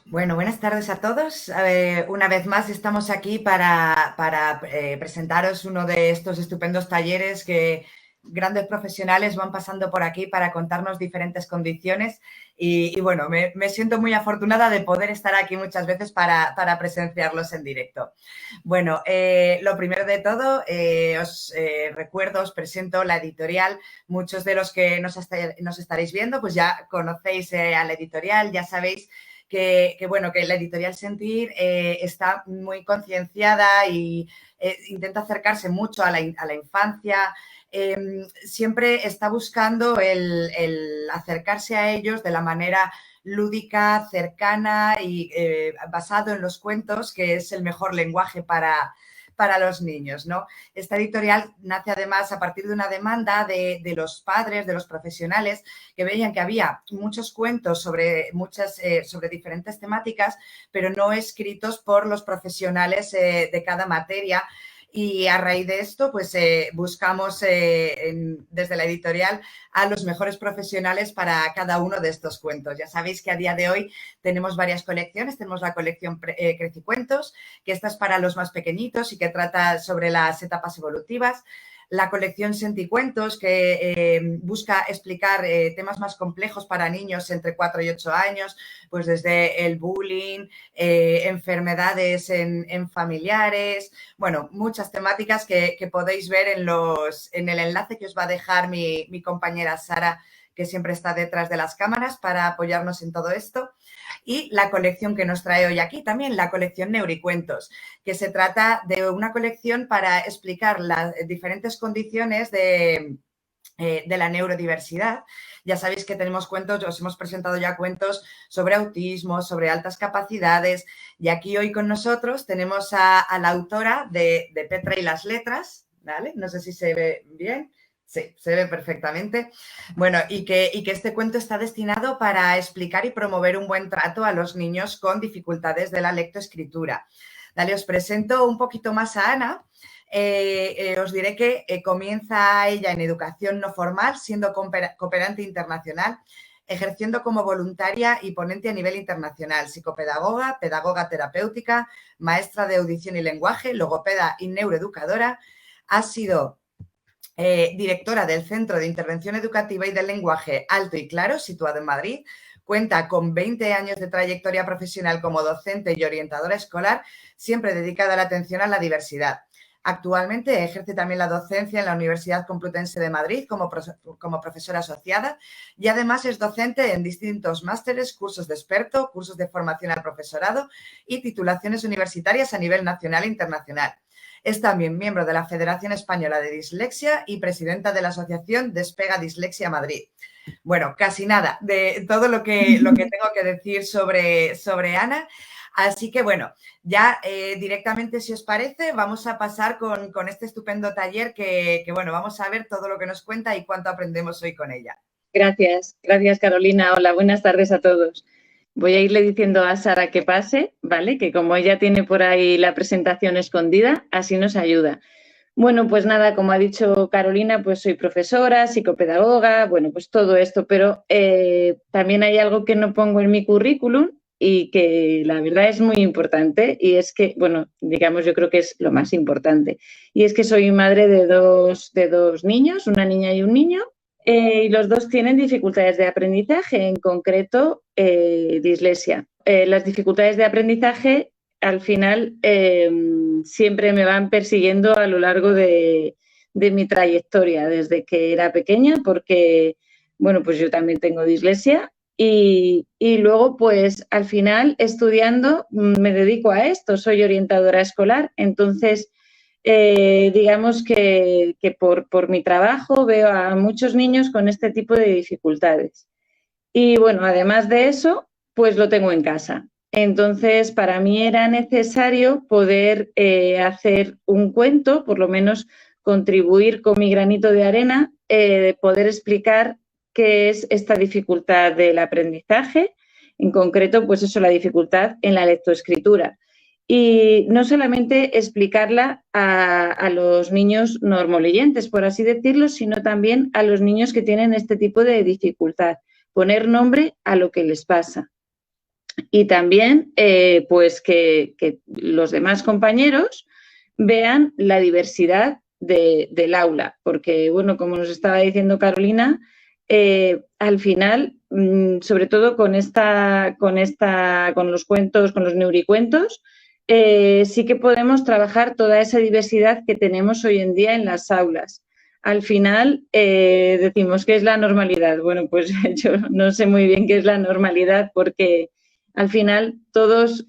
Bueno, buenas tardes a todos. Una vez más estamos aquí para presentaros uno de estos estupendos talleres que grandes profesionales van pasando por aquí para contarnos diferentes condiciones y bueno, me siento muy afortunada de poder estar aquí muchas veces para presenciarlos en directo. Bueno, lo primero de todo, os presento la editorial. Muchos de los que nos estaréis viendo, pues ya conocéis a la editorial, ya sabéis bueno, que la editorial Sentir está muy concienciada y intenta acercarse mucho a la infancia. Siempre está buscando el acercarse a ellos de la manera lúdica, cercana y basado en los cuentos, que es el mejor lenguaje para los niños, ¿no? Esta editorial nace además a partir de una demanda de los padres, de los profesionales, que veían que había muchos cuentos sobre diferentes temáticas, pero no escritos por los profesionales de cada materia. Y a raíz de esto, pues buscamos desde la editorial a los mejores profesionales para cada uno de estos cuentos. Ya sabéis que a día de hoy tenemos varias colecciones. Tenemos la colección Crecicuentos, que esta es para los más pequeñitos y que trata sobre las etapas evolutivas. La colección Senticuentos, que busca explicar temas más complejos para niños entre 4 y 8 años, pues desde el bullying, enfermedades en familiares, bueno, muchas temáticas que podéis ver en el enlace que os va a dejar mi compañera Sara, que siempre está detrás de las cámaras para apoyarnos en todo esto. Y la colección que nos trae hoy aquí también, la colección Neuricuentos, que se trata de una colección para explicar las diferentes condiciones de la neurodiversidad. Ya sabéis que tenemos cuentos, os hemos presentado ya cuentos sobre autismo, sobre altas capacidades, y aquí hoy con nosotros tenemos a la autora de Petra y las letras, ¿vale? No sé si se ve bien. Sí, se ve perfectamente. Bueno, y que este cuento está destinado para explicar y promover un buen trato a los niños con dificultades de la lectoescritura. Dale, os presento un poquito más a Ana. Os diré que comienza ella en educación no formal, siendo cooperante internacional, ejerciendo como voluntaria y ponente a nivel internacional, psicopedagoga, pedagoga terapéutica, maestra de audición y lenguaje, logopeda y neuroeducadora. Ha sido directora del Centro de Intervención Educativa y del Lenguaje Alto y Claro, situado en Madrid. Cuenta con 20 años de trayectoria profesional como docente y orientadora escolar, siempre dedicada a la atención a la diversidad. Actualmente ejerce también la docencia en la Universidad Complutense de Madrid como profesora asociada y además es docente en distintos másteres, cursos de experto, cursos de formación al profesorado y titulaciones universitarias a nivel nacional e internacional. Es también miembro de la Federación Española de Dislexia y presidenta de la Asociación Despega Dislexia Madrid. Bueno, casi nada de todo lo que tengo que decir sobre Ana. Así que bueno, ya directamente, si os parece, vamos a pasar con este estupendo taller que, bueno, vamos a ver todo lo que nos cuenta y cuánto aprendemos hoy con ella. Gracias Carolina. Hola, buenas tardes a todos. Voy a irle diciendo a Sara que pase, ¿vale? Que como ella tiene por ahí la presentación escondida, así nos ayuda. Bueno, pues nada, como ha dicho Carolina, pues soy profesora, psicopedagoga, bueno, pues todo esto, pero también hay algo que no pongo en mi currículum y que la verdad es muy importante y es que, bueno, digamos, yo creo que es lo más importante. Y es que soy madre de dos niños, una niña y un niño, y los dos tienen dificultades de aprendizaje, en concreto dislexia. Las dificultades de aprendizaje al final siempre me van persiguiendo a lo largo de mi trayectoria, desde que era pequeña, porque, bueno, pues yo también tengo dislexia y luego, pues al final, estudiando, me dedico a esto, soy orientadora escolar, entonces digamos que por mi trabajo veo a muchos niños con este tipo de dificultades. Y bueno, además de eso, pues lo tengo en casa. Entonces, para mí era necesario poder hacer un cuento, por lo menos contribuir con mi granito de arena, poder explicar qué es esta dificultad del aprendizaje, en concreto, pues eso, la dificultad en la lectoescritura y no solamente explicarla a los niños normoleyentes, por así decirlo, sino también a los niños que tienen este tipo de dificultad, poner nombre a lo que les pasa. y también pues que los demás compañeros vean la diversidad del aula, porque, bueno, como nos estaba diciendo Carolina, al final, sobre todo con los cuentos, con los neuricuentos, sí que podemos trabajar toda esa diversidad que tenemos hoy en día en las aulas. Al final decimos, ¿qué es la normalidad? Bueno, pues yo no sé muy bien qué es la normalidad, porque al final todos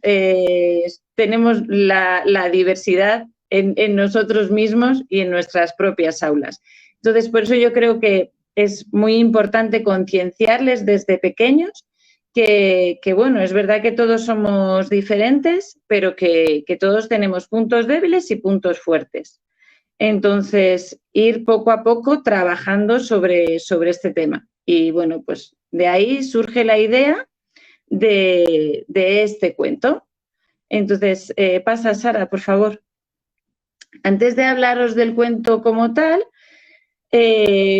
tenemos la diversidad en nosotros mismos y en nuestras propias aulas. Entonces, por eso yo creo que es muy importante concienciarles desde pequeños que, bueno, es verdad que todos somos diferentes, pero que todos tenemos puntos débiles y puntos fuertes. Entonces, ir poco a poco trabajando sobre este tema. Y, bueno, pues de ahí surge la idea de este cuento. Entonces, pasa, Sara, por favor. Antes de hablaros del cuento como tal,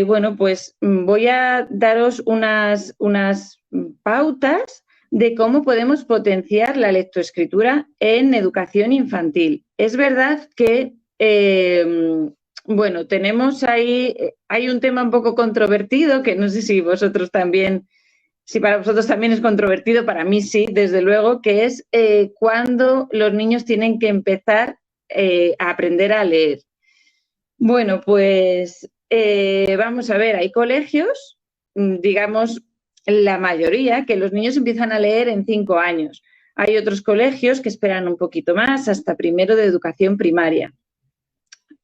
bueno, pues voy a daros unas pautas de cómo podemos potenciar la lectoescritura en educación infantil. Es verdad que, bueno, tenemos ahí, hay un tema un poco controvertido, que no sé si vosotros también, si para vosotros también es controvertido, para mí sí, desde luego, que es cuando los niños tienen que empezar a aprender a leer. Bueno, pues vamos a ver, hay colegios, digamos, la mayoría, que los niños empiezan a leer en 5 años. Hay otros colegios que esperan un poquito más, hasta primero de educación primaria.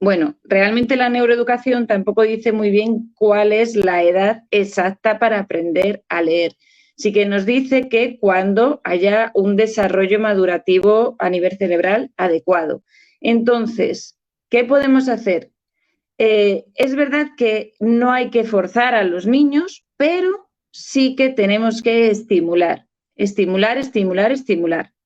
Bueno, realmente la neuroeducación tampoco dice muy bien cuál es la edad exacta para aprender a leer. Sí que nos dice que cuando haya un desarrollo madurativo a nivel cerebral adecuado. Entonces, ¿qué podemos hacer? Es verdad que no hay que forzar a los niños, pero sí que tenemos que estimular,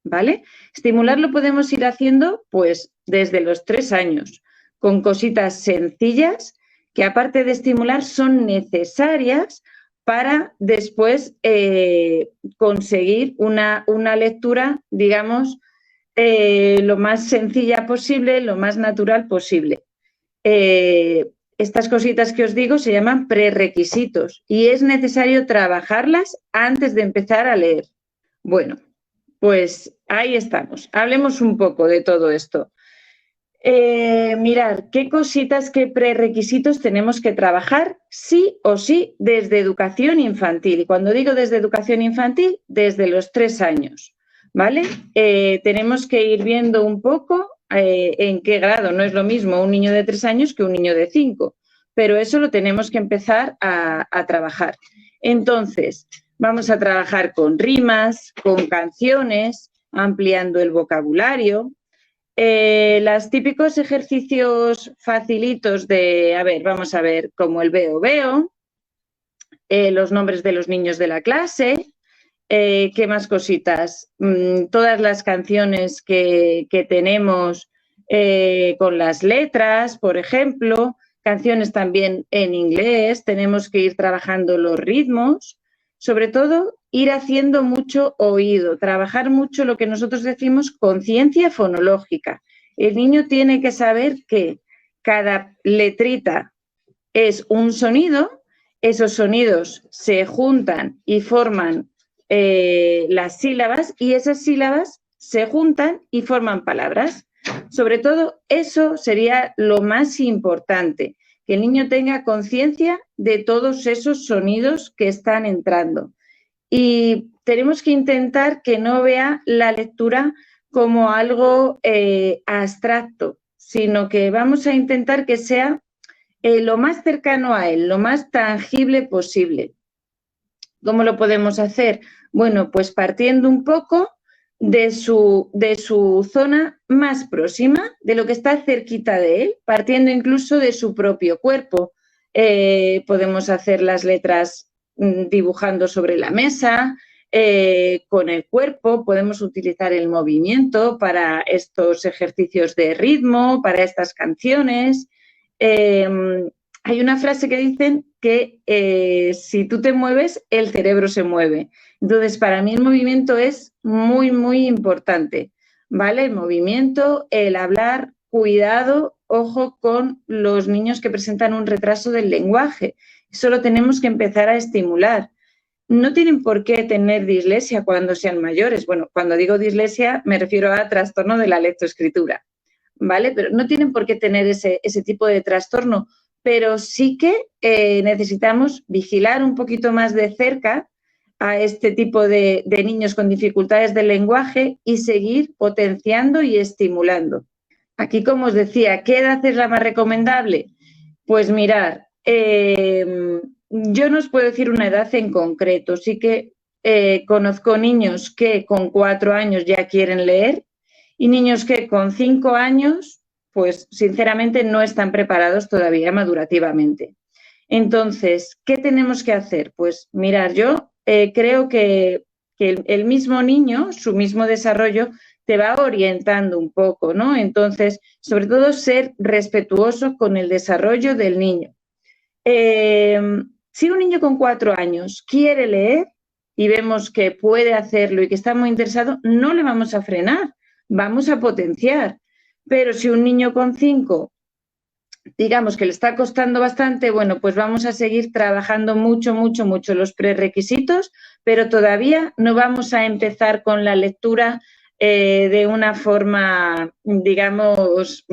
¿vale? Estimular lo podemos ir haciendo pues desde los 3 años, con cositas sencillas que, aparte de estimular, son necesarias para después conseguir una lectura, digamos, lo más sencilla posible, lo más natural posible. Estas cositas que os digo se llaman prerequisitos y es necesario trabajarlas antes de empezar a leer. Bueno, pues ahí estamos. Hablemos un poco de todo esto. Mirar qué cositas, qué prerequisitos tenemos que trabajar sí o sí desde educación infantil. Y cuando digo desde educación infantil, desde los 3 años, ¿vale? Tenemos que ir viendo un poco en qué grado. No es lo mismo un niño de 3 años que un niño de 5, pero eso lo tenemos que empezar a trabajar. Entonces, vamos a trabajar con rimas, con canciones, ampliando el vocabulario. Los típicos ejercicios facilitos de, a ver, vamos a ver, como el veo, los nombres de los niños de la clase, ¿qué más cositas? Todas las canciones que tenemos con las letras, por ejemplo, canciones también en inglés, tenemos que ir trabajando los ritmos, sobre todo ir haciendo mucho oído, trabajar mucho lo que nosotros decimos conciencia fonológica. El niño tiene que saber que cada letrita es un sonido, esos sonidos se juntan y forman las sílabas y esas sílabas se juntan y forman palabras. Sobre todo, eso sería lo más importante, que el niño tenga conciencia de todos esos sonidos que están entrando. Y tenemos que intentar que no vea la lectura como algo abstracto, sino que vamos a intentar que sea lo más cercano a él, lo más tangible posible. ¿Cómo lo podemos hacer? Bueno, pues partiendo un poco de su zona más próxima, de lo que está cerquita de él, partiendo incluso de su propio cuerpo. Podemos hacer las letras dibujando sobre la mesa, con el cuerpo, podemos utilizar el movimiento para estos ejercicios de ritmo, para estas canciones. hay una frase que dicen que si tú te mueves, el cerebro se mueve. Entonces, para mí el movimiento es muy, muy importante, ¿vale? El movimiento, el hablar, cuidado, ojo con los niños que presentan un retraso del lenguaje. Eso lo tenemos que empezar a estimular. No tienen por qué tener dislexia cuando sean mayores. Bueno, cuando digo dislexia me refiero a trastorno de la lectoescritura, ¿vale? Pero no tienen por qué tener ese tipo de trastorno, pero sí que necesitamos vigilar un poquito más de cerca a este tipo de niños con dificultades del lenguaje y seguir potenciando y estimulando. Aquí, como os decía, ¿qué edad es la más recomendable? Pues mirar, yo no os puedo decir una edad en concreto, sí que conozco niños que con 4 años ya quieren leer y niños que con 5 años, pues sinceramente no están preparados todavía madurativamente. Entonces, ¿qué tenemos que hacer? Pues mirar, yo creo que el mismo niño, su mismo desarrollo, te va orientando un poco, ¿no? Entonces, sobre todo ser respetuoso con el desarrollo del niño. Si un niño con 4 años quiere leer y vemos que puede hacerlo y que está muy interesado, no le vamos a frenar, vamos a potenciar. Pero si un niño con 5, digamos que le está costando bastante, bueno, pues vamos a seguir trabajando mucho, mucho, mucho los prerequisitos, pero todavía no vamos a empezar con la lectura de una forma, digamos,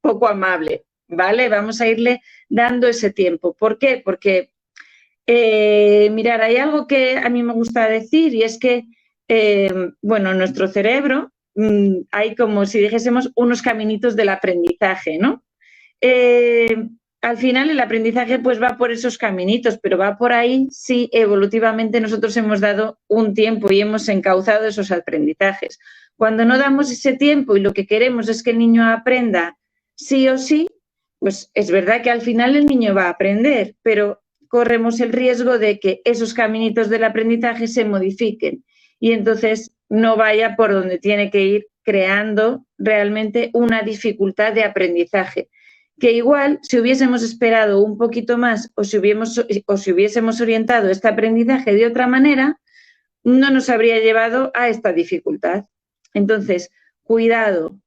poco amable, ¿vale? Vamos a irle dando ese tiempo. ¿Por qué? Porque, mirar, hay algo que a mí me gusta decir y es que, bueno, nuestro cerebro hay como si dijésemos unos caminitos del aprendizaje, ¿no? Al final el aprendizaje pues va por esos caminitos, pero va por ahí si evolutivamente nosotros hemos dado un tiempo y hemos encauzado esos aprendizajes. Cuando no damos ese tiempo y lo que queremos es que el niño aprenda sí o sí, pues es verdad que al final el niño va a aprender, pero corremos el riesgo de que esos caminitos del aprendizaje se modifiquen y entonces no vaya por donde tiene que ir, creando realmente una dificultad de aprendizaje que igual si hubiésemos esperado un poquito más o si hubiésemos orientado este aprendizaje de otra manera, no nos habría llevado a esta dificultad. Entonces, cuidado,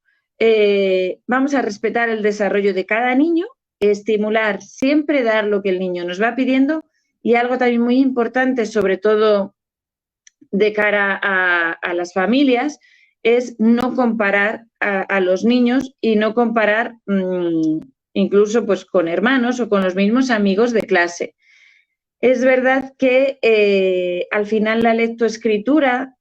vamos a respetar el desarrollo de cada niño, estimular, siempre dar lo que el niño nos va pidiendo y algo también muy importante, sobre todo de cara a las familias, es no comparar a los niños y no comparar incluso pues con hermanos o con los mismos amigos de clase. Es verdad que al final la lectoescritura,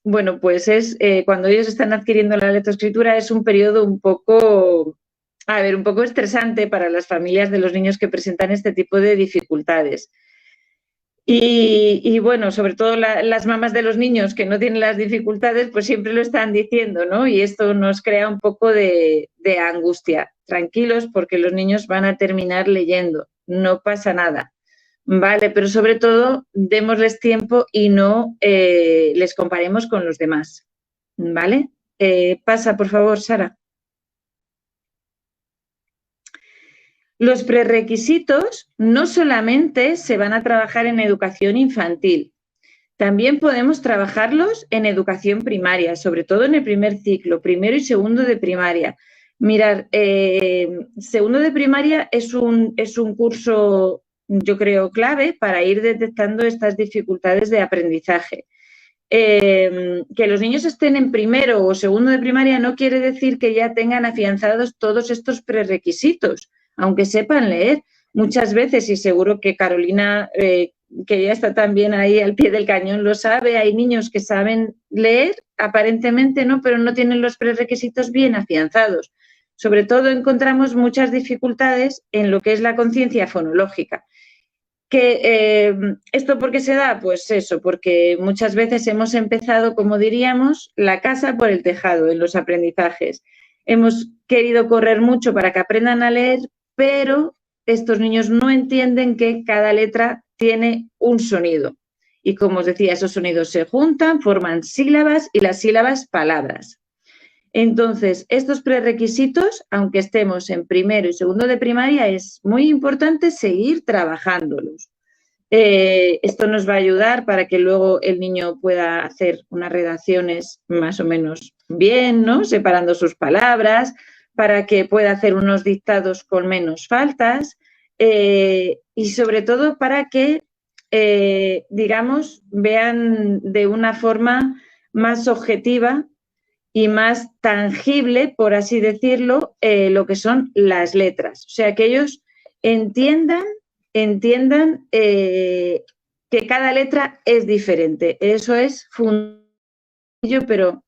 bueno, pues es cuando ellos están adquiriendo la lectoescritura es un periodo un poco estresante para las familias de los niños que presentan este tipo de dificultades. Y bueno, sobre todo las mamás de los niños que no tienen las dificultades, pues siempre lo están diciendo, ¿no? Y esto nos crea un poco de angustia. Tranquilos, porque los niños van a terminar leyendo, no pasa nada, ¿vale? Pero sobre todo, démosles tiempo y no les comparemos con los demás, ¿vale? Pasa, por favor, Sara. Los prerequisitos no solamente se van a trabajar en educación infantil, también podemos trabajarlos en educación primaria, sobre todo en el primer ciclo, primero y segundo de primaria. Mirad, segundo de primaria es un curso, yo creo, clave para ir detectando estas dificultades de aprendizaje. Que los niños estén en primero o segundo de primaria no quiere decir que ya tengan afianzados todos estos prerequisitos, aunque sepan leer. Muchas veces, y seguro que Carolina, que ya está también ahí al pie del cañón, lo sabe, hay niños que saben leer, aparentemente no, pero no tienen los prerequisitos bien afianzados. Sobre todo encontramos muchas dificultades en lo que es la conciencia fonológica. ¿Esto por qué se da? Pues eso, porque muchas veces hemos empezado, como diríamos, la casa por el tejado en los aprendizajes. Hemos querido correr mucho para que aprendan a leer, pero estos niños no entienden que cada letra tiene un sonido. Y como os decía, esos sonidos se juntan, forman sílabas y las sílabas palabras. Entonces, estos prerequisitos, aunque estemos en primero y segundo de primaria, es muy importante seguir trabajándolos. Esto nos va a ayudar para que luego el niño pueda hacer unas redacciones más o menos bien, ¿no? Separando sus palabras, para que pueda hacer unos dictados con menos faltas y sobre todo para que, digamos, vean de una forma más objetiva y más tangible, por así decirlo, lo que son las letras. O sea, que ellos entiendan que cada letra es diferente. Eso es fundamental, pero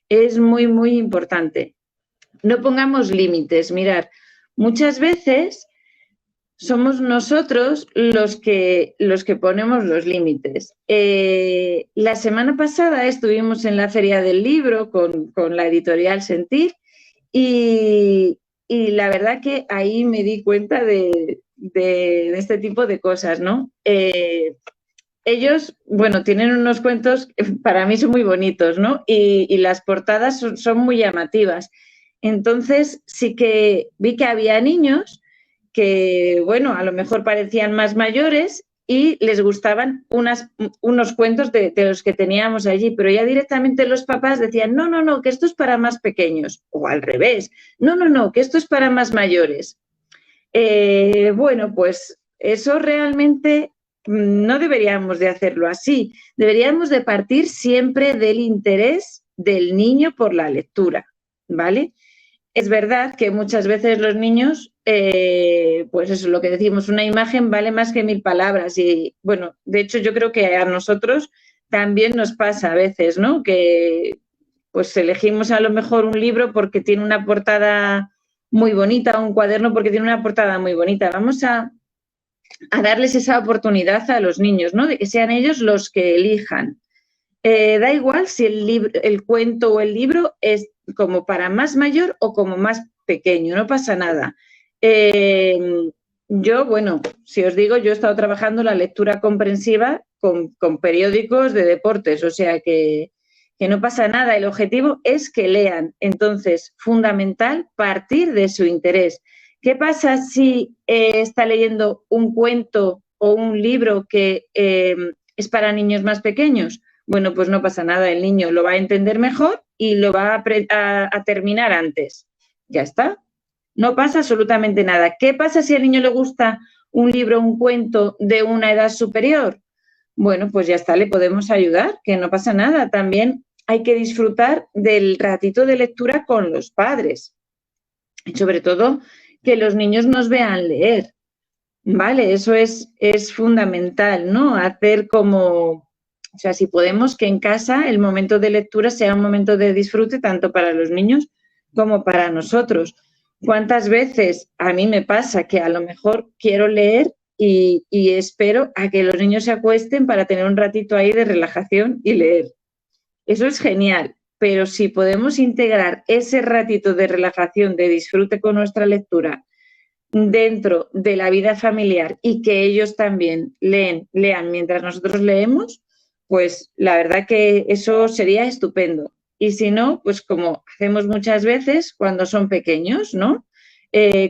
es muy, muy importante. No pongamos límites. Mirar, muchas veces somos nosotros los que ponemos los límites. La semana pasada estuvimos en la Feria del Libro con la editorial Sentir y la verdad que ahí me di cuenta de este tipo de cosas, ¿no? Ellos, bueno, tienen unos cuentos que para mí son muy bonitos, ¿no? Y las portadas son muy llamativas. Entonces sí que vi que había niños que, bueno, a lo mejor parecían más mayores y les gustaban unos cuentos de los que teníamos allí, pero ya directamente los papás decían, no, no, no, que esto es para más pequeños, o al revés, no, no, no, que esto es para más mayores. Bueno, pues eso realmente no deberíamos de hacerlo así, deberíamos de partir siempre del interés del niño por la lectura, ¿vale? Es verdad que muchas veces los niños, pues eso es lo que decimos, una imagen vale más que 1000 palabras y, bueno, de hecho yo creo que a nosotros también nos pasa a veces, ¿no? Que pues elegimos a lo mejor un libro porque tiene una portada muy bonita, un cuaderno porque tiene una portada muy bonita. Vamos a darles esa oportunidad a los niños, ¿no? De que sean ellos los que elijan. Da igual si el cuento o el libro es como para más mayor o como más pequeño, no pasa nada. Yo, bueno, si os digo, yo he estado trabajando la lectura comprensiva con periódicos de deportes, o sea que no pasa nada. El objetivo es que lean. Entonces, fundamental partir de su interés. ¿Qué pasa si está leyendo un cuento o un libro que es para niños más pequeños? Bueno, pues no pasa nada, el niño lo va a entender mejor y lo va a terminar antes. Ya está. No pasa absolutamente nada. ¿Qué pasa si al niño le gusta un libro, un cuento de una edad superior? Bueno, pues ya está, le podemos ayudar, que no pasa nada. También hay que disfrutar del ratito de lectura con los padres. Y sobre todo, que los niños nos vean leer. Vale, eso es fundamental, ¿no? Hacer como... O sea, si podemos que en casa el momento de lectura sea un momento de disfrute tanto para los niños como para nosotros. ¿Cuántas veces a mí me pasa que a lo mejor quiero leer y espero a que los niños se acuesten para tener un ratito ahí de relajación y leer? Eso es genial, pero si podemos integrar ese ratito de relajación, de disfrute con nuestra lectura dentro de la vida familiar y que ellos también lean mientras nosotros leemos, pues la verdad que eso sería estupendo. Y si no, pues como hacemos muchas veces cuando son pequeños, ¿no?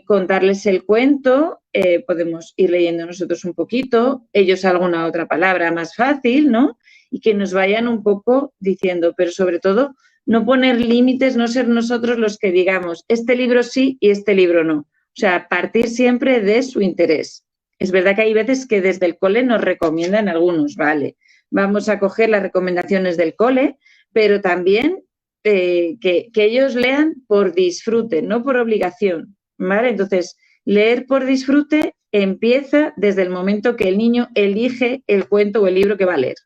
Contarles el cuento, podemos ir leyendo nosotros un poquito, ellos alguna otra palabra más fácil, ¿no? Y que nos vayan un poco diciendo, pero sobre todo no poner límites, no ser nosotros los que digamos, este libro sí y este libro no. O sea, partir siempre de su interés. Es verdad que hay veces que desde el cole nos recomiendan algunos, vale, vamos a coger las recomendaciones del cole, pero también que ellos lean por disfrute, no por obligación, ¿vale? Entonces, leer por disfrute empieza desde el momento que el niño elige el cuento o el libro que va a leer.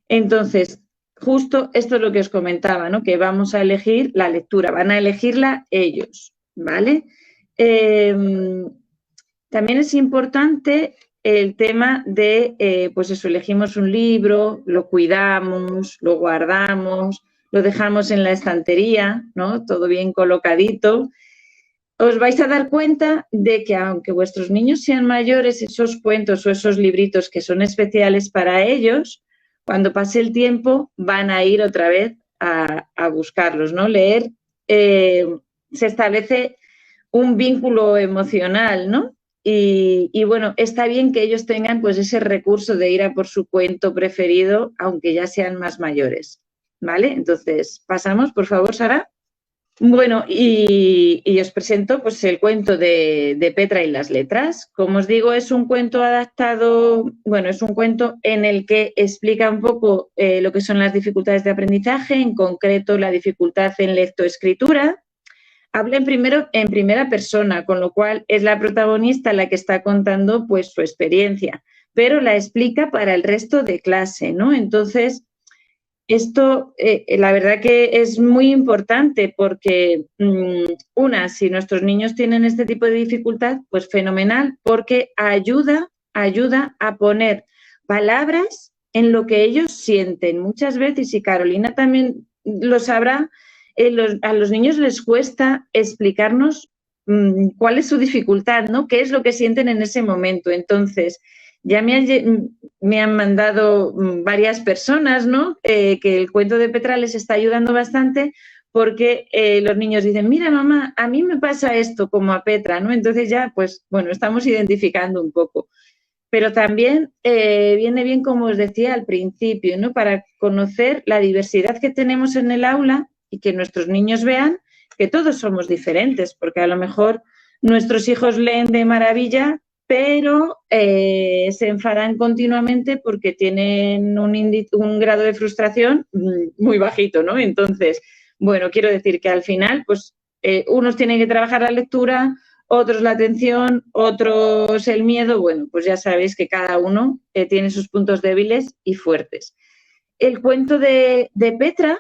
Entonces, justo esto es lo que os comentaba, ¿no? Que vamos a elegir la lectura, van a elegirla ellos, ¿vale? También es importante el tema de, pues eso, elegimos un libro, lo cuidamos, lo guardamos, lo dejamos en la estantería, ¿no? Todo bien colocadito. Os vais a dar cuenta de que aunque vuestros niños sean mayores, esos cuentos o esos libritos que son especiales para ellos, cuando pase el tiempo van a ir otra vez a buscarlos, ¿no? Leer se establece un vínculo emocional, ¿no? Y bueno, está bien que ellos tengan pues ese recurso de ir a por su cuento preferido, aunque ya sean más mayores, ¿vale? Entonces, pasamos, por favor, Sara. Bueno, y os presento pues el cuento de Petra y las letras. Como os digo, es un cuento adaptado, bueno, es un cuento en el que explica un poco lo que son las dificultades de aprendizaje, en concreto la dificultad en lectoescritura. Habla en primera persona, con lo cual es la protagonista la que está contando pues su experiencia, pero la explica para el resto de clase, ¿no? Entonces, esto, la verdad que es muy importante porque, si nuestros niños tienen este tipo de dificultad, pues fenomenal, porque ayuda a poner palabras en lo que ellos sienten. Muchas veces, y Carolina también lo sabrá, a los niños les cuesta explicarnos cuál es su dificultad, ¿no? ¿Qué es lo que sienten en ese momento? Entonces, ya me han mandado varias personas, ¿no? Que el cuento de Petra les está ayudando bastante porque los niños dicen, mira mamá, a mí me pasa esto como a Petra, ¿no? Entonces ya, pues, bueno, estamos identificando un poco. Pero también viene bien, como os decía al principio, ¿no? Para conocer la diversidad que tenemos en el aula y que nuestros niños vean que todos somos diferentes, porque a lo mejor nuestros hijos leen de maravilla, pero se enfadan continuamente porque tienen un grado de frustración muy bajito, ¿no? Entonces, bueno, quiero decir que al final, pues, unos tienen que trabajar la lectura, otros la atención, otros el miedo. Bueno, pues ya sabéis que cada uno tiene sus puntos débiles y fuertes. El cuento de Petra,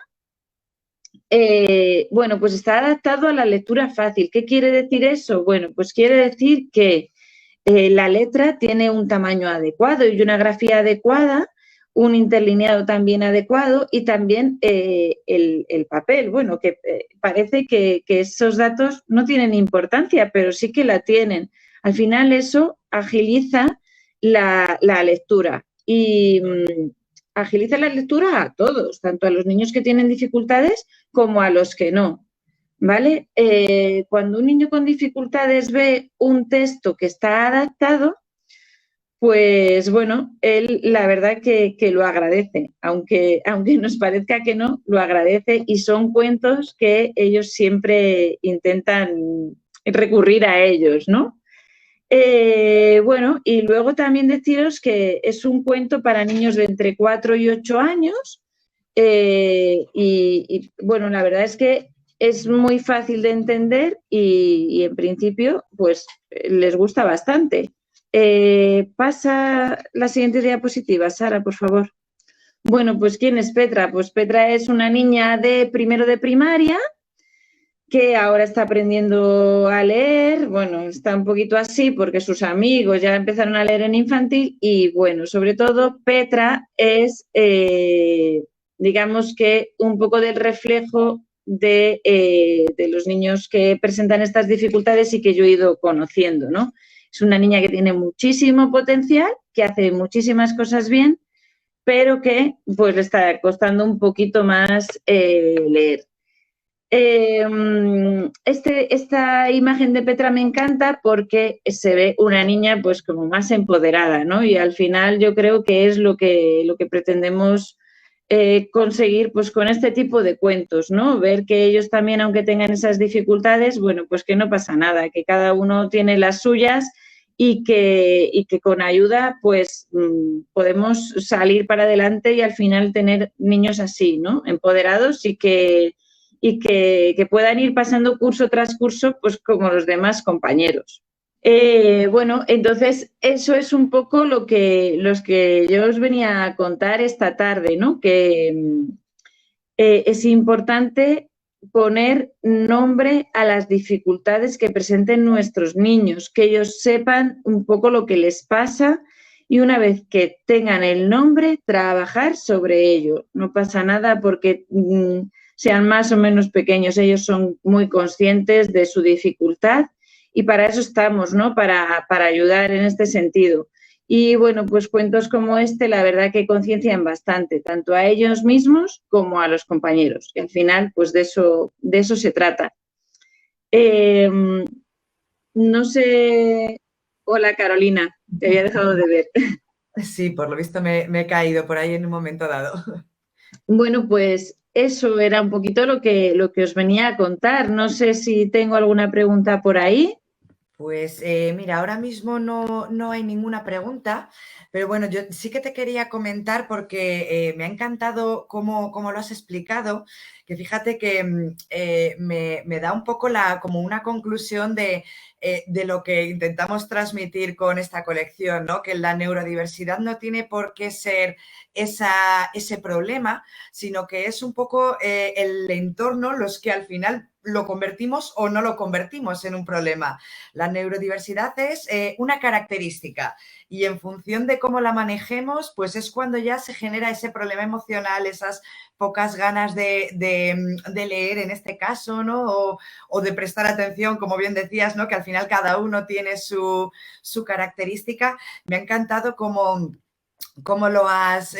bueno, pues está adaptado a la lectura fácil. ¿Qué quiere decir eso? Bueno, pues quiere decir que la letra tiene un tamaño adecuado y una grafía adecuada, un interlineado también adecuado y también el papel. Bueno, que parece que esos datos no tienen importancia, pero sí que la tienen. Al final eso agiliza la lectura y agiliza la lectura a todos, tanto a los niños que tienen dificultades como a los que no. ¿Vale? Cuando un niño con dificultades ve un texto que está adaptado, pues bueno, él la verdad que lo agradece, aunque nos parezca que no, lo agradece y son cuentos que ellos siempre intentan recurrir a ellos, ¿no? Bueno, y luego también deciros que es un cuento para niños de entre 4 y 8 años y bueno, la verdad es que es muy fácil de entender y en principio pues les gusta bastante. Pasa la siguiente diapositiva, Sara, por favor. Bueno, pues ¿quién es Petra? Pues Petra es una niña de primero de primaria que ahora está aprendiendo a leer. Bueno, está un poquito así porque sus amigos ya empezaron a leer en infantil y bueno, sobre todo Petra es, digamos que un poco del reflejo de los niños que presentan estas dificultades y que yo he ido conociendo, ¿no? Es una niña que tiene muchísimo potencial, que hace muchísimas cosas bien, pero que pues le está costando un poquito más leer. Esta imagen de Petra me encanta porque se ve una niña pues como más empoderada, ¿no? Y al final yo creo que es lo que pretendemos conseguir pues con este tipo de cuentos, ¿no? Ver que ellos también, aunque tengan esas dificultades, bueno, pues que no pasa nada, que cada uno tiene las suyas y que con ayuda pues podemos salir para adelante y al final tener niños así, ¿no? Empoderados y que puedan ir pasando curso tras curso pues como los demás compañeros. Bueno, entonces eso es un poco los que yo os venía a contar esta tarde, ¿no? Que es importante poner nombre a las dificultades que presenten nuestros niños, que ellos sepan un poco lo que les pasa y una vez que tengan el nombre, trabajar sobre ello. No pasa nada porque sean más o menos pequeños, ellos son muy conscientes de su dificultad y para eso estamos, ¿no? Para ayudar en este sentido. Y bueno, pues cuentos como este, la verdad que conciencian bastante, tanto a ellos mismos como a los compañeros. Y al final, pues de eso se trata. Eh, no sé. Hola Carolina, te había dejado de ver. Sí, por lo visto me he caído por ahí en un momento dado. Bueno, pues eso era un poquito lo que os venía a contar. No sé si tengo alguna pregunta por ahí. Pues mira, ahora mismo no hay ninguna pregunta, pero bueno, yo sí que te quería comentar porque me ha encantado cómo lo has explicado, que fíjate que me da un poco como una conclusión de lo que intentamos transmitir con esta colección, ¿no? Que la neurodiversidad no tiene por qué ser ese problema, sino que es un poco el entorno los que al final lo convertimos o no lo convertimos en un problema. La neurodiversidad es una característica y en función de cómo la manejemos, pues es cuando ya se genera ese problema emocional, esas pocas ganas de leer en este caso, ¿no? O de prestar atención, como bien decías, ¿no? Que al final cada uno tiene su característica. Me ha encantado cómo lo has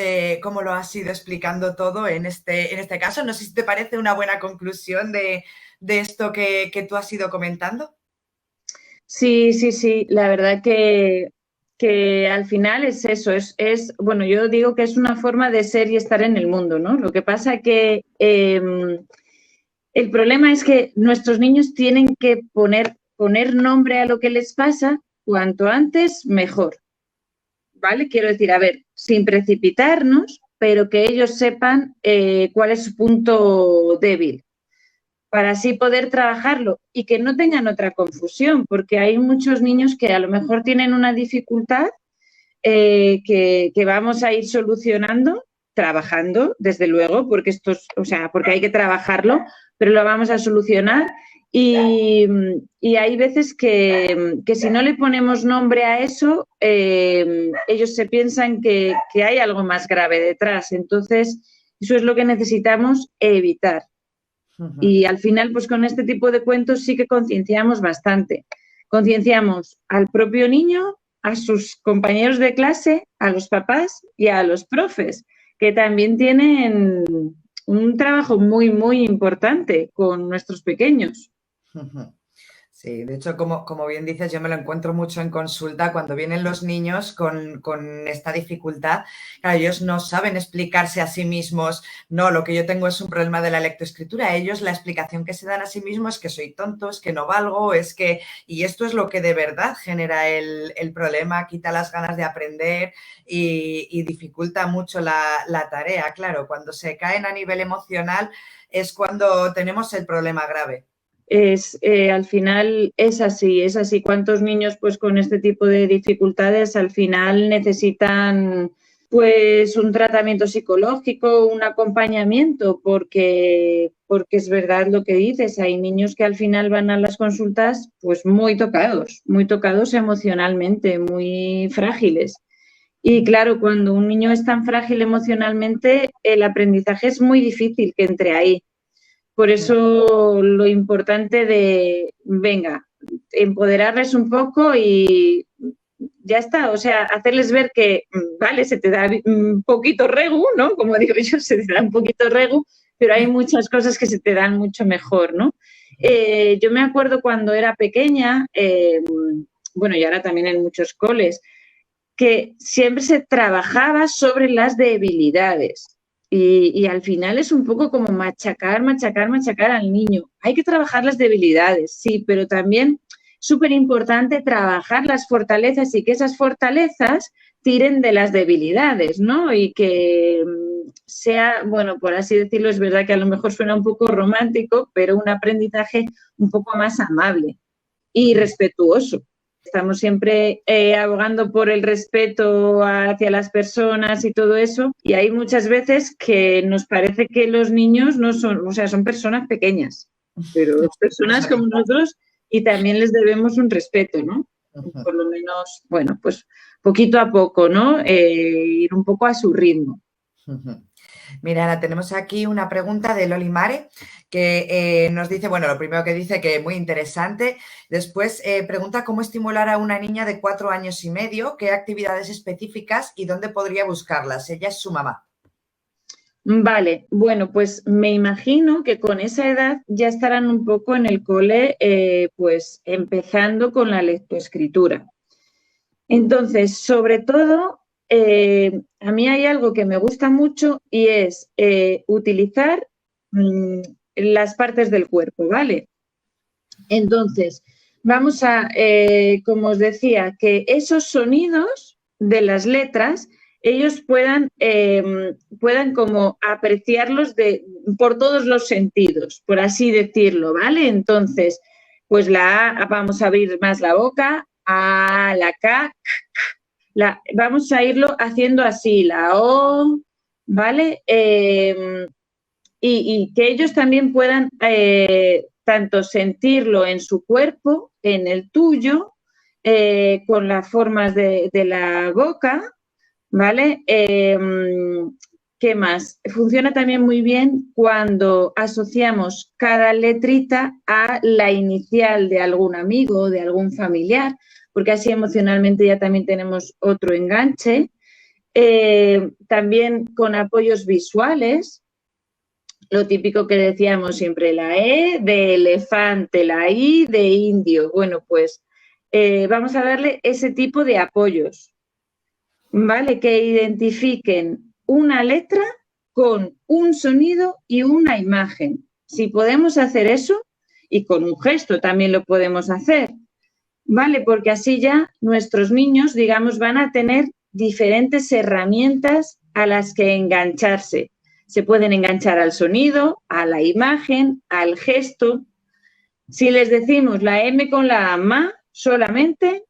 ido explicando todo en este caso. No sé si te parece una buena conclusión de esto que tú has ido comentando. Sí, sí, sí, la verdad que al final es eso, bueno, yo digo que es una forma de ser y estar en el mundo, ¿no? Lo que pasa que el problema es que nuestros niños tienen que poner nombre a lo que les pasa cuanto antes, mejor, ¿vale? Quiero decir, a ver, sin precipitarnos, pero que ellos sepan cuál es su punto débil para así poder trabajarlo y que no tengan otra confusión, porque hay muchos niños que a lo mejor tienen una dificultad que vamos a ir solucionando, trabajando, desde luego, porque porque hay que trabajarlo, pero lo vamos a solucionar. Y hay veces que si no le ponemos nombre a eso, ellos se piensan que hay algo más grave detrás. Entonces, eso es lo que necesitamos evitar. Y al final, pues con este tipo de cuentos sí que concienciamos bastante. Concienciamos al propio niño, a sus compañeros de clase, a los papás y a los profes, que también tienen un trabajo muy, muy importante con nuestros pequeños. Sí, de hecho, como bien dices, yo me lo encuentro mucho en consulta cuando vienen los niños con esta dificultad. Claro, ellos no saben explicarse a sí mismos. No, lo que yo tengo es un problema de la lectoescritura. Ellos la explicación que se dan a sí mismos es que soy tonto, es que no valgo, es que... Y esto es lo que de verdad genera el problema, quita las ganas de aprender y dificulta mucho la tarea. Claro, cuando se caen a nivel emocional es cuando tenemos el problema grave. Al final es así. ¿Cuántos niños pues con este tipo de dificultades al final necesitan pues un tratamiento psicológico, un acompañamiento? Porque es verdad lo que dices, hay niños que al final van a las consultas pues muy tocados emocionalmente, muy frágiles. Y claro, cuando un niño es tan frágil emocionalmente, el aprendizaje es muy difícil que entre ahí. Por eso lo importante de, venga, empoderarles un poco y ya está, o sea, hacerles ver que, vale, se te da un poquito regu, ¿no? Como digo yo, se te da un poquito regu, pero hay muchas cosas que se te dan mucho mejor, ¿no? Yo me acuerdo cuando era pequeña, bueno, y ahora también en muchos coles, que siempre se trabajaba sobre las debilidades. Y al final es un poco como machacar al niño. Hay que trabajar las debilidades, sí, pero también súper importante trabajar las fortalezas y que esas fortalezas tiren de las debilidades, ¿no? Y que sea, bueno, por así decirlo, es verdad que a lo mejor suena un poco romántico, pero un aprendizaje un poco más amable y respetuoso. Estamos siempre abogando por el respeto hacia las personas y todo eso, y hay muchas veces que nos parece que los niños no son, o sea, son personas pequeñas, pero personas como nosotros y también les debemos un respeto, ¿no? Por lo menos, bueno, pues poquito a poco, ¿no? Ir un poco a su ritmo. Ujú. Mira, Ana, tenemos aquí una pregunta de Loli Mare que nos dice, bueno, lo primero que dice que muy interesante. Después pregunta cómo estimular a una niña de 4 años y medio, qué actividades específicas y dónde podría buscarlas. Ella es su mamá. Vale, bueno, pues me imagino que con esa edad ya estarán un poco en el cole, pues empezando con la lectoescritura. Entonces, sobre todo, a mí hay algo que me gusta mucho y es utilizar las partes del cuerpo, ¿vale? Entonces, vamos a, como os decía, que esos sonidos de las letras, ellos puedan como apreciarlos por todos los sentidos, por así decirlo, ¿vale? Entonces, pues la A, vamos a abrir más la boca, A, la K, vamos a irlo haciendo así, la O, ¿vale? Y que ellos también puedan tanto sentirlo en su cuerpo, en el tuyo, con las formas de la boca, ¿vale? ¿Qué más? Funciona también muy bien cuando asociamos cada letrita a la inicial de algún amigo o de algún familiar, porque así emocionalmente ya también tenemos otro enganche. También con apoyos visuales, lo típico que decíamos siempre, la E de elefante, la I de indio. Bueno, pues vamos a darle ese tipo de apoyos, ¿vale? Que identifiquen una letra con un sonido y una imagen. Si podemos hacer eso, y con un gesto también lo podemos hacer, ¿vale? Porque así ya nuestros niños, digamos, van a tener diferentes herramientas a las que engancharse. Se pueden enganchar al sonido, a la imagen, al gesto. Si les decimos la M con la ma solamente,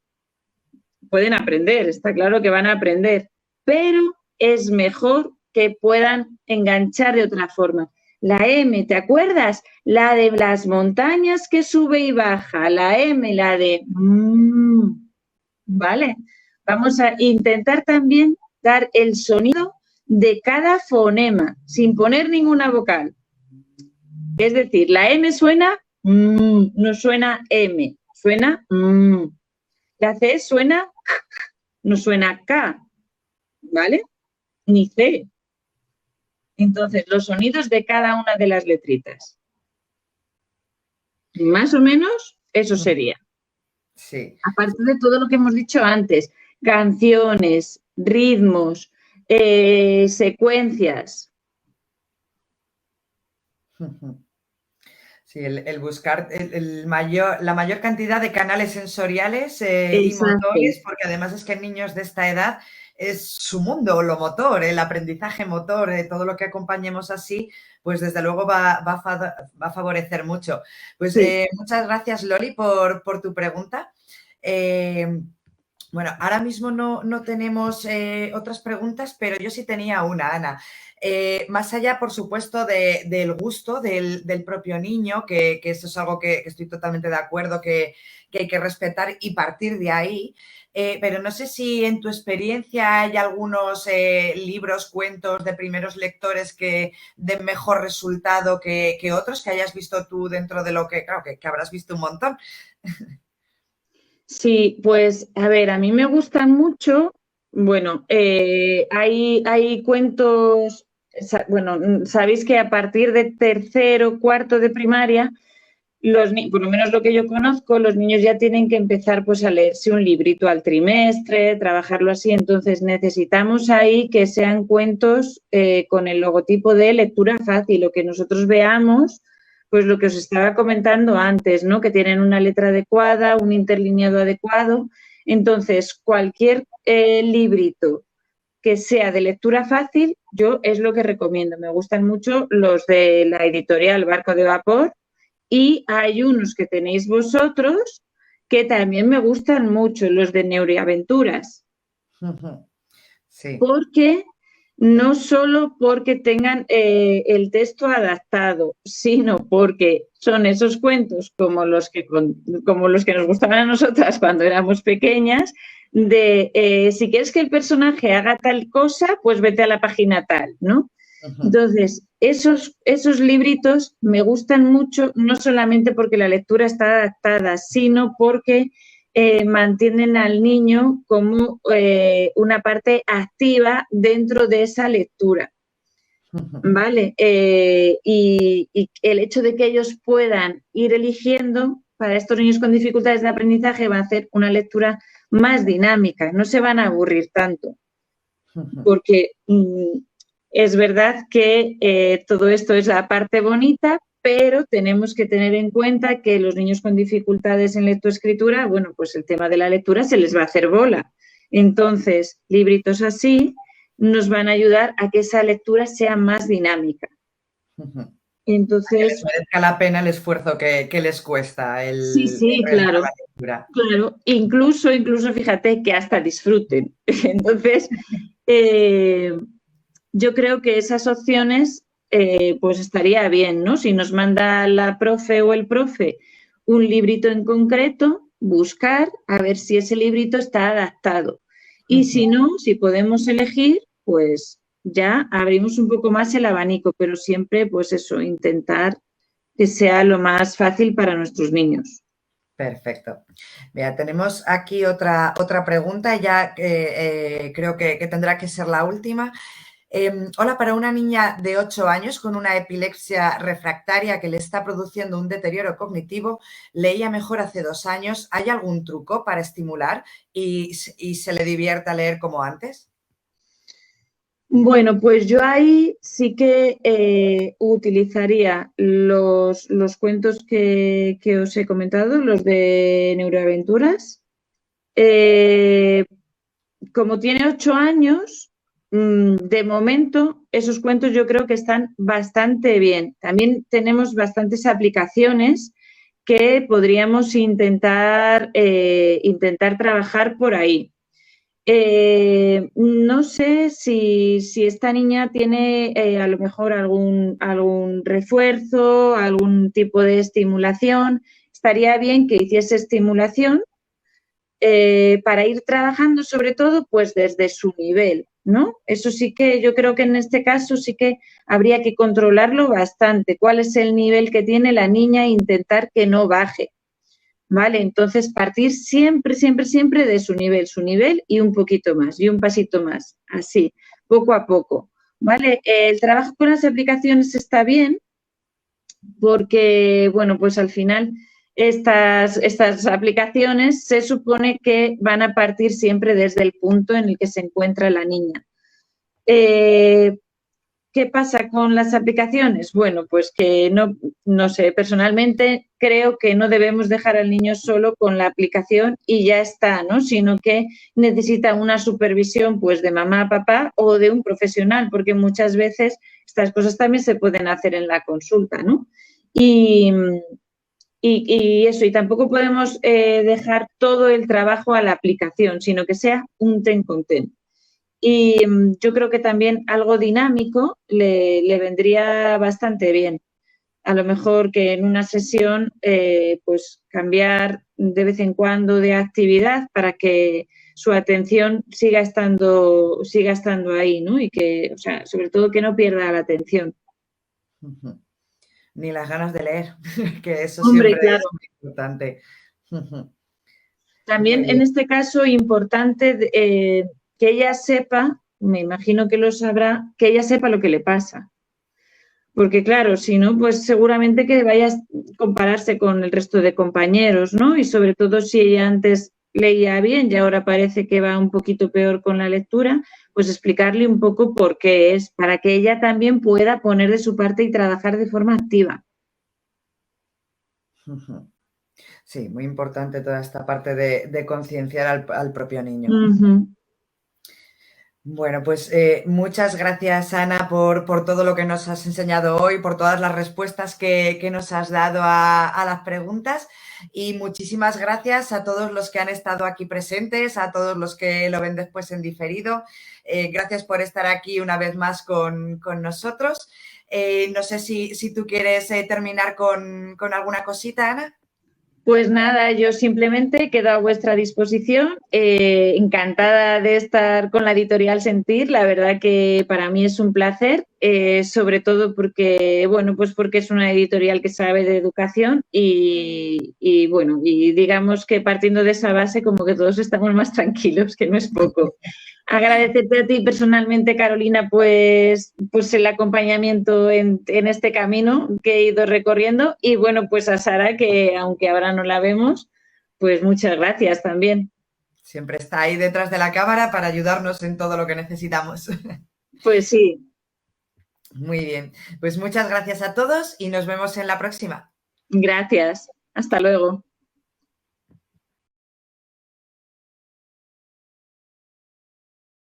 pueden aprender, está claro que van a aprender, pero es mejor que puedan enganchar de otra forma. La M, ¿te acuerdas? La de las montañas que sube y baja. La M, la de... ¿vale? Vamos a intentar también dar el sonido de cada fonema, sin poner ninguna vocal. Es decir, la M suena, no suena M, suena, la C suena, no suena K, ¿vale? Ni C. Entonces, los sonidos de cada una de las letritas. Más o menos, eso sería. Sí. Aparte de todo lo que hemos dicho antes, canciones, ritmos, secuencias. Sí, el buscar la mayor cantidad de canales sensoriales y Exacto. motores, porque además es que niños de esta edad es su mundo, lo motor, el aprendizaje motor, todo lo que acompañemos así, pues desde luego va a favorecer mucho. Pues Sí. muchas gracias, Loli, por tu pregunta. Bueno, ahora mismo no tenemos otras preguntas, pero yo sí tenía una, Ana. Más allá, por supuesto, del gusto del propio niño, que eso es algo que estoy totalmente de acuerdo, que hay que respetar y partir de ahí. Pero no sé si en tu experiencia hay algunos libros, cuentos de primeros lectores que den mejor resultado que otros, que hayas visto tú dentro de lo que, claro, que habrás visto un montón. Sí, pues a ver, a mí me gustan mucho, bueno, hay cuentos, bueno, sabéis que a partir de tercero, cuarto de primaria, por lo menos lo que yo conozco, los niños ya tienen que empezar pues a leerse un librito al trimestre, trabajarlo así, entonces necesitamos ahí que sean cuentos con el logotipo de lectura fácil, lo que nosotros veamos, pues lo que os estaba comentando antes, ¿no? Que tienen una letra adecuada, un interlineado adecuado. Entonces, cualquier librito que sea de lectura fácil, yo es lo que recomiendo. Me gustan mucho los de la editorial Barco de Vapor y hay unos que tenéis vosotros que también me gustan mucho, los de Neuroaventuras. Sí. Porque no solo porque tengan el texto adaptado, sino porque son esos cuentos como los que nos gustaban a nosotras cuando éramos pequeñas, de si quieres que el personaje haga tal cosa, pues vete a la página tal, ¿no? Entonces, esos libritos me gustan mucho, no solamente porque la lectura está adaptada, sino porque mantienen al niño como una parte activa dentro de esa lectura. ¿Vale? Y el hecho de que ellos puedan ir eligiendo, para estos niños con dificultades de aprendizaje, va a hacer una lectura más dinámica, no se van a aburrir tanto. Porque es verdad que todo esto es la parte bonita, pero tenemos que tener en cuenta que los niños con dificultades en lectoescritura, bueno, pues el tema de la lectura se les va a hacer bola. Entonces, libritos así nos van a ayudar a que esa lectura sea más dinámica. Entonces, que les merezca la pena el esfuerzo que les cuesta sí, claro, la lectura. Claro, incluso fíjate que hasta disfruten. Entonces, yo creo que esas opciones pues estaría bien, ¿no? Si nos manda la profe o el profe un librito en concreto, buscar a ver si ese librito está adaptado. Y si no, si podemos elegir, pues ya abrimos un poco más el abanico, pero siempre, pues eso, intentar que sea lo más fácil para nuestros niños. Perfecto. Mira, tenemos aquí otra pregunta, ya creo que tendrá que ser la última. Hola, para una niña de 8 años con una epilepsia refractaria que le está produciendo un deterioro cognitivo, leía mejor hace 2 años. ¿Hay algún truco para estimular y se le divierta leer como antes? Bueno, pues yo ahí sí que utilizaría los cuentos que os he comentado, los de Neuroaventuras. Como tiene 8 años, de momento esos cuentos yo creo que están bastante bien. También tenemos bastantes aplicaciones que podríamos intentar trabajar por ahí. No sé si esta niña tiene a lo mejor algún refuerzo, algún tipo de estimulación. Estaría bien que hiciese estimulación para ir trabajando sobre todo pues desde su nivel, ¿no? Eso sí que yo creo que en este caso sí que habría que controlarlo bastante. ¿Cuál es el nivel que tiene la niña e intentar que no baje? ¿Vale? Entonces, partir siempre de su nivel y un poquito más, y un pasito más, así, poco a poco, ¿vale? El trabajo con las aplicaciones está bien porque, bueno, pues al final estas aplicaciones se supone que van a partir siempre desde el punto en el que se encuentra la niña. ¿Qué pasa con las aplicaciones? Bueno, pues que no sé, personalmente creo que no debemos dejar al niño solo con la aplicación y ya está, ¿no? Sino que necesita una supervisión pues de mamá, papá o de un profesional, porque muchas veces estas cosas también se pueden hacer en la consulta, ¿no? Y eso, y tampoco podemos dejar todo el trabajo a la aplicación, sino que sea un ten con ten. Y yo creo que también algo dinámico le vendría bastante bien. A lo mejor que en una sesión pues cambiar de vez en cuando de actividad para que su atención siga estando ahí, ¿no? Y que, o sea, sobre todo que no pierda la atención. Ni las ganas de leer, que eso Hombre, siempre claro. es muy importante. También en este caso importante que ella sepa, me imagino que lo sabrá, que ella sepa lo que le pasa. Porque claro, si no, pues seguramente que vaya a compararse con el resto de compañeros, ¿no? Y sobre todo si ella antes leía bien y ahora parece que va un poquito peor con la lectura, pues explicarle un poco por qué es, para que ella también pueda poner de su parte y trabajar de forma activa. Sí, muy importante toda esta parte de concienciar al propio niño. Bueno, pues muchas gracias, Ana, por todo lo que nos has enseñado hoy, por todas las respuestas que nos has dado a las preguntas y muchísimas gracias a todos los que han estado aquí presentes, a todos los que lo ven después en diferido. Gracias por estar aquí una vez más con nosotros. No sé si tú quieres terminar con alguna cosita, Ana. Pues nada, yo simplemente quedo a vuestra disposición. Encantada de estar con la editorial Sentir. La verdad que para mí es un placer, sobre todo porque, bueno, pues porque es una editorial que sabe de educación y bueno, y digamos que partiendo de esa base como que todos estamos más tranquilos, que no es poco. Agradecerte a ti personalmente, Carolina, pues el acompañamiento en este camino que he ido recorriendo y bueno, pues a Sara, que aunque ahora no la vemos, pues muchas gracias también. Siempre está ahí detrás de la cámara para ayudarnos en todo lo que necesitamos. Pues sí, Muy bien, pues muchas gracias a todos y nos vemos en la próxima. gracias. Hasta luego.